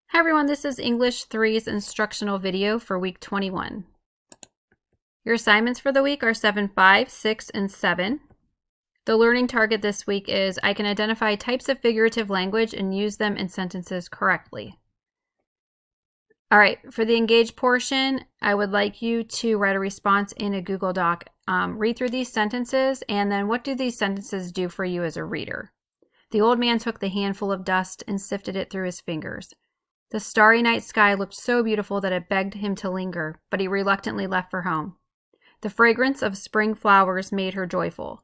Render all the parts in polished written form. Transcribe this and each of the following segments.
Hi everyone, this is English 3's instructional video for week 21. Your assignments for the week are 7, 5, 6, and 7. The learning target this week is I can identify types of figurative language and use them in sentences correctly. All right, for the engage portion, I would like you to write a response in a Google Doc. Read through these sentences, and then what do these sentences do for you as a reader? The old man took the handful of dust and sifted it through his fingers. The starry night sky looked so beautiful that it begged him to linger, but he reluctantly left for home. The fragrance of spring flowers made her joyful.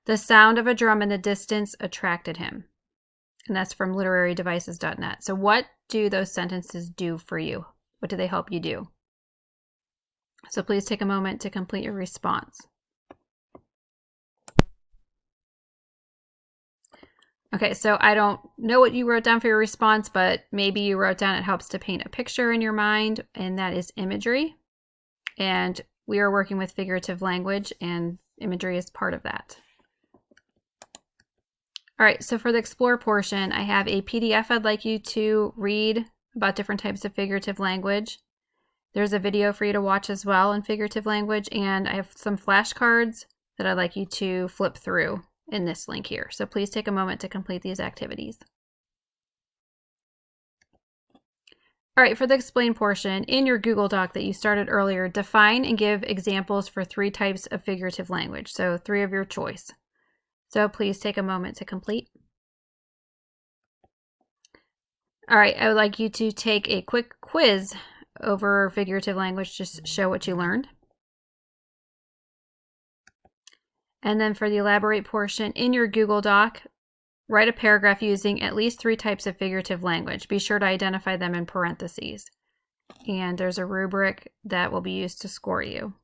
The sound of a drum in the distance attracted him. And that's from literarydevices.net. So what do those sentences do for you? What do they help you do? So please take a moment to complete your response. Okay, so I don't know what you wrote down for your response, but maybe you wrote down it helps to paint a picture in your mind, and that is imagery. And we are working with figurative language, and imagery is part of that. All right, so for the explore portion, I have a PDF I'd like you to read about different types of figurative language. There's a video for you to watch as well in figurative language, and I have some flashcards that I'd like you to flip through in this link here. So please take a moment to complete these activities. All right, for the explain portion, in your Google Doc that you started earlier, define and give examples for 3 types of figurative language, so 3 of your choice. So please take a moment to complete. All right, I would like you to take a quick quiz over figurative language, just show what you learned. And then for the elaborate portion, in your Google Doc, write a paragraph using at least 3 types of figurative language. Be sure to identify them in parentheses. And there's a rubric that will be used to score you.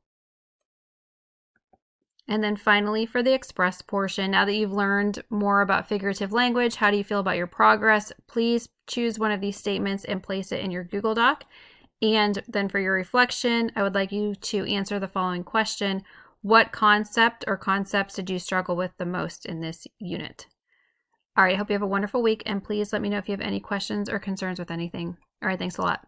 And then finally, for the express portion, now that you've learned more about figurative language, how do you feel about your progress? Please choose one of these statements and place it in your Google Doc. And then for your reflection, I would like you to answer the following question. What concept or concepts did you struggle with the most in this unit? All right, I hope you have a wonderful week, and please let me know if you have any questions or concerns with anything. All right, thanks a lot.